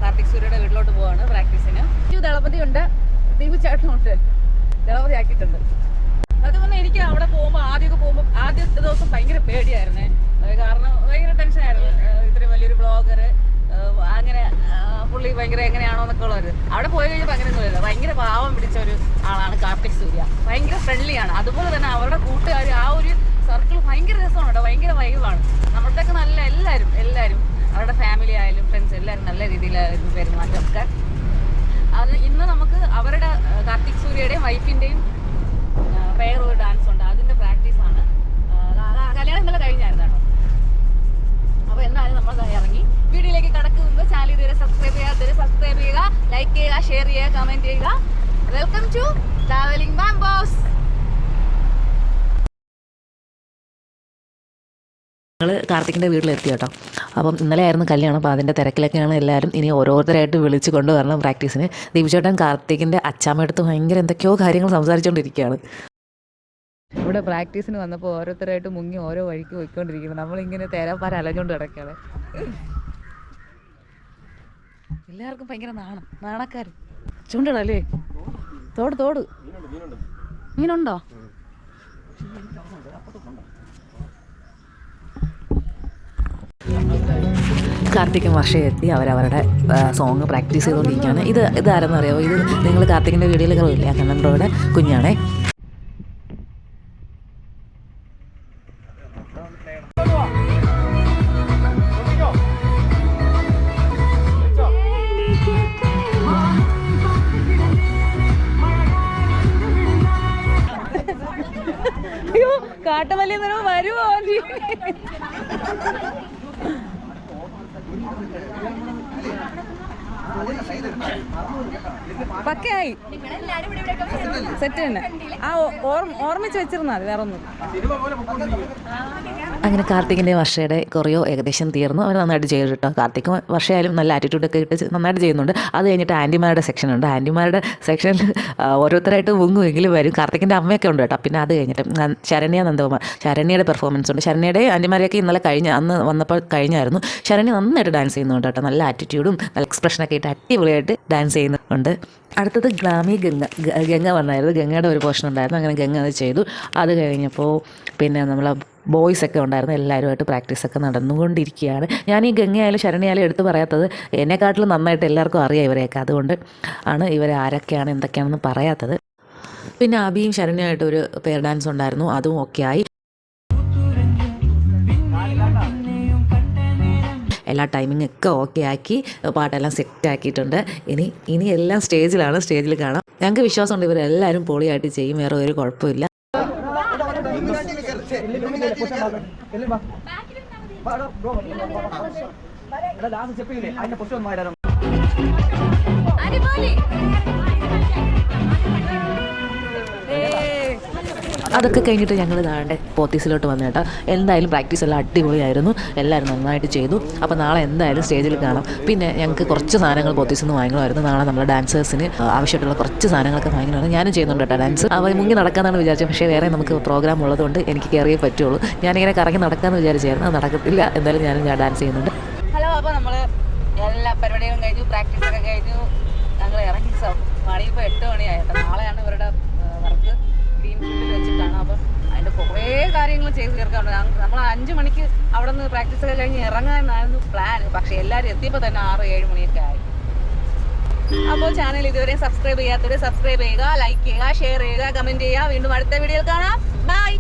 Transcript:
കാർത്തിക് സൂര്യയുടെ വീട്ടിലോട്ട് പോവാണ് പ്രാക്ടീസിന്. ദളപതി ഉണ്ട്, ദീപു ചേട്ടനുണ്ട്, ദളപതി ആക്കിയിട്ടുണ്ട്. അതുപോലെ എനിക്ക് അവിടെ പോകുമ്പോൾ ആദ്യത്തെ ദിവസം ഭയങ്കര പേടിയായിരുന്നേ. കാരണം ഭയങ്കര ടെൻഷനായിരുന്നു. ഇത്രയും വലിയൊരു ബ്ലോഗർ അങ്ങനെ പുള്ളി ഭയങ്കര എങ്ങനെയാണോ എന്നൊക്കെ ഉള്ളത്. അവിടെ പോയി കഴിഞ്ഞപ്പോൾ അങ്ങനെയൊന്നുമില്ല. ഭയങ്കര പാവം പിടിച്ച ഒരു ആളാണ് കാർത്തിക് സൂര്യ. ഭയങ്കര ഫ്രണ്ട്ലിയാണ്. അതുപോലെ തന്നെ അവരുടെ കൂട്ടുകാർ ആ ഒരു സർക്കിൾ ഭയങ്കര രസമാണ് കേട്ടോ. ഭയങ്കര വൈബാണ്. നമ്മുടെയൊക്കെ നല്ല എല്ലാവരും അവരുടെ ഫാമിലി ആയാലും ഫ്രണ്ട്സ് എല്ലാവരും നല്ല രീതിയിലായിരുന്നു പെരുമാറ്റമൊക്കെ. അത് ഇന്ന് നമുക്ക് അവരുടെ കാർത്തിക് സൂര്യയുടെയും വൈഫിൻ്റെയും വേറൊരു ഡാൻസ് ഉണ്ട്, അതിൻ്റെ പ്രാക്ടീസാണ്. കല്യാണം ഇന്നലെ കഴിഞ്ഞായിരുന്നു കേട്ടോ. അപ്പോൾ എന്തായാലും നമ്മൾ ഇറങ്ങി വീഡിയോയിലേക്ക് കടക്ക് മുമ്പ് ചാനൽ ഇതുവരെ സബ്സ്ക്രൈബ് ചെയ്യുക, ലൈക്ക് ചെയ്യുക, ഷെയർ ചെയ്യുക, കമൻറ്റ് ചെയ്യുക. Welcome to travelling Bamboos. ഞങ്ങൾ കാർത്തിക്കിൻ്റെ വീട്ടിലെത്തി കേട്ടോ. അപ്പം ഇന്നലെ ആയിരുന്നു കല്യാണം. അപ്പോൾ അതിൻ്റെ തിരക്കിലൊക്കെയാണ് എല്ലാവരും. ഇനി ഓരോരുത്തരായിട്ട് വിളിച്ച് കൊണ്ടുവരണം പ്രാക്ടീസിന്. ദീപചേട്ടൻ കാർത്തിക്കിൻ്റെ അച്ചാമ്മയെടുത്ത് ഭയങ്കര എന്തൊക്കെയോ കാര്യങ്ങൾ സംസാരിച്ചുകൊണ്ടിരിക്കുകയാണ്. ഇവിടെ പ്രാക്ടീസിന് വന്നപ്പോൾ ഓരോരുത്തരായിട്ട് മുങ്ങി ഓരോ വഴിക്ക് പോയിക്കൊണ്ടിരിക്കുന്നത്. നമ്മളിങ്ങനെ തേരാപ്പാര അലഞ്ഞുകൊണ്ട് കിടക്കുകയാണ്. എല്ലാവർക്കും ഭയങ്കര നാണക്കാർ. ചൂണ്ടളല്ലേ? തോട് മീനുണ്ടോ? കാർത്തിക് വർഷയെത്തി അവരവരുടെ സോങ് പ്രാക്ടീസ് ചെയ്തുകൊണ്ടിരിക്കുകയാണ്. ഇതാരെന്ന് അറിയാമോ? ഇത് നിങ്ങൾ കാർത്തികിൻ്റെ വീഡിയോയിൽ കളില്ലേ, ആ കണ്ണൻ ബ്രോയുടെ കുഞ്ഞാണേ. കാട്ടുമല്ലി വരുമോ? പക്കയായി സെറ്റ് തന്നെ. ആ ഓർമ്മിച്ച് വെച്ചിരുന്നാൽ വേറെ ഒന്നും. അങ്ങനെ കാർത്തികിൻ്റെ വർഷയുടെ കൊറിയോ ഏകദേശം തീർന്നു. അവർ നന്നായിട്ട് ചെയ്തു കേട്ടോ. കാർത്തിക് വർഷയായാലും നല്ല ആറ്റിറ്റ്യൂഡൊക്കെ ഇട്ട് നന്നായിട്ട് ചെയ്യുന്നുണ്ട്. അത് കഴിഞ്ഞിട്ട് ആൻറ്റിമാരുടെ സെക്ഷനുണ്ട്. ആൻറ്റിമാരുടെ സെക്ഷനിൽ ഓരോരുത്തരായിട്ട് മുങ്ങുമെങ്കിലും വരും. കാർത്തികിൻ്റെ അമ്മയൊക്കെ ഉണ്ട് കേട്ടോ. പിന്നെ അത് കഴിഞ്ഞിട്ട് ശരണ്യ നന്ദകുമാർ, ശരണ്യയുടെ പെർഫോമൻസ് ഉണ്ട്. ശരണ്യയുടെ ആൻറ്റിമാരെയൊക്കെ ഇന്നലെ അന്ന് വന്നപ്പോൾ കഴിഞ്ഞായിരുന്നു. ശരണ്യ നന്നായിട്ട് ഡാൻസ് ചെയ്യുന്നുണ്ട് കേട്ടോ. നല്ല ആറ്റിറ്റ്യൂഡും നല്ല എക്സ്പ്രഷനൊക്കെ ഇട്ട് അടിപൊളിയായിട്ട് ഡാൻസ് ചെയ്യുന്നുണ്ട്. അടുത്തത് ഗ്ലാമി ഗംഗ വന്നായിരുന്നു. ഗംഗയുടെ ഒരു പോർഷൻ ഉണ്ടായിരുന്നു. അങ്ങനെ ഗംഗ അത് ചെയ്തു. അത് കഴിഞ്ഞപ്പോൾ പിന്നെ നമ്മളെ ബോയ്സൊക്കെ ഉണ്ടായിരുന്നു. എല്ലാവരുമായിട്ട് പ്രാക്ടീസൊക്കെ നടന്നുകൊണ്ടിരിക്കുകയാണ്. ഞാൻ ഈ ഗംഗയായാലും ശരണ്യായാലും എടുത്ത് പറയാത്തത് എന്നെക്കാട്ടിലും നന്നായിട്ട് എല്ലാവർക്കും അറിയാം ഇവരെയൊക്കെ. അതുകൊണ്ട് ആണ് ഇവർ ആരൊക്കെയാണ് എന്തൊക്കെയാണെന്ന് പറയാത്തത്. പിന്നെ അബിയും ശരണ്യമായിട്ടൊരു പെയർ ഡാൻസ് ഉണ്ടായിരുന്നു. അതും ഓക്കെ ആയി. എല്ലാ ടൈമിംഗ് ഒക്കെ ഓക്കെ ആക്കി പാട്ടെല്ലാം സെറ്റ് ആക്കിയിട്ടുണ്ട്. ഇനി എല്ലാം സ്റ്റേജിൽ കാണാം. ഞങ്ങൾക്ക് വിശ്വാസമുണ്ട് ഇവരെല്ലാവരും പൊളിയായിട്ട് ചെയ്യും. വേറെ ഒരു കുഴപ്പമില്ല. അതൊക്കെ കഴിഞ്ഞിട്ട് ഞങ്ങൾ നാളെ പോത്തീസിലോട്ട് വന്നു കേട്ടോ. എന്തായാലും പ്രാക്ടീസ് എല്ലാം അടിപൊളിയായിരുന്നു. എല്ലാവരും നന്നായിട്ട് ചെയ്തു. അപ്പോൾ നാളെ എന്തായാലും സ്റ്റേജിൽ കാണാം. പിന്നെ ഞങ്ങൾക്ക് കുറച്ച് സാധനങ്ങൾ പോത്തീസിൽ നിന്ന് വാങ്ങണമായിരുന്നു. നാളെ നമ്മുടെ ഡാൻസേഴ്സിന് ആവശ്യമായിട്ടുള്ള കുറച്ച് സാധനങ്ങളൊക്കെ വാങ്ങണമായിരുന്നു. ഞാനും ചെയ്യുന്നുണ്ട് കേട്ടോ ഡാൻസ്. അവർ മുങ്ങി നടക്കാമെന്നാണ് വിചാരിച്ചത്. പക്ഷേ വേറെ നമുക്ക് പ്രോഗ്രാം ഉള്ളതുകൊണ്ട് എനിക്ക് കയറിയേ പറ്റുള്ളൂ. ഞാനിങ്ങനെ കറങ്ങി നടക്കാമെന്ന് വിചാരിച്ചായിരുന്നു. അത് നടക്കത്തില്ല. എന്തായാലും ഞാൻ ഡാൻസ് ചെയ്യുന്നുണ്ട്. ഹലോ, അപ്പോൾ നമ്മൾ എല്ലാ പരിപാടികളും കഴിഞ്ഞു, പ്രാക്ടീസൊക്കെ കഴിഞ്ഞു. ഞങ്ങൾ ഇറങ്ങി മണിയിപ്പോൾ 8 മണിയായിട്ടോ. നാളെയാണ് ഇവരുടെ വർക്ക് ഗ്രീൻ ഫീൽഡിൽ വെച്ചിട്ടാണ്. അപ്പം അതിൻ്റെ കുറേ കാര്യങ്ങൾ ചെയ്ത് തീർക്കാറുണ്ട്. നമ്മൾ 5 മണിക്ക് അവിടെ നിന്ന് പ്രാക്ടീസൊക്കെ കഴിഞ്ഞ് ഇറങ്ങാനായിരുന്നു പ്ലാൻ. പക്ഷേ എല്ലാവരും എത്തിയപ്പോൾ തന്നെ 6-7 മണിയൊക്കെ ആയി. അപ്പോൾ ചാനൽ ഇതുവരെ സബ്സ്ക്രൈബ് ചെയ്യാത്തവർ സബ്സ്ക്രൈബ് ചെയ്യുക, ലൈക്ക് ചെയ്യുക, ഷെയർ ചെയ്യുക, കമൻറ്റ് ചെയ്യുക. വീണ്ടും അടുത്ത വീഡിയോയിൽ കാണാം. ബൈ.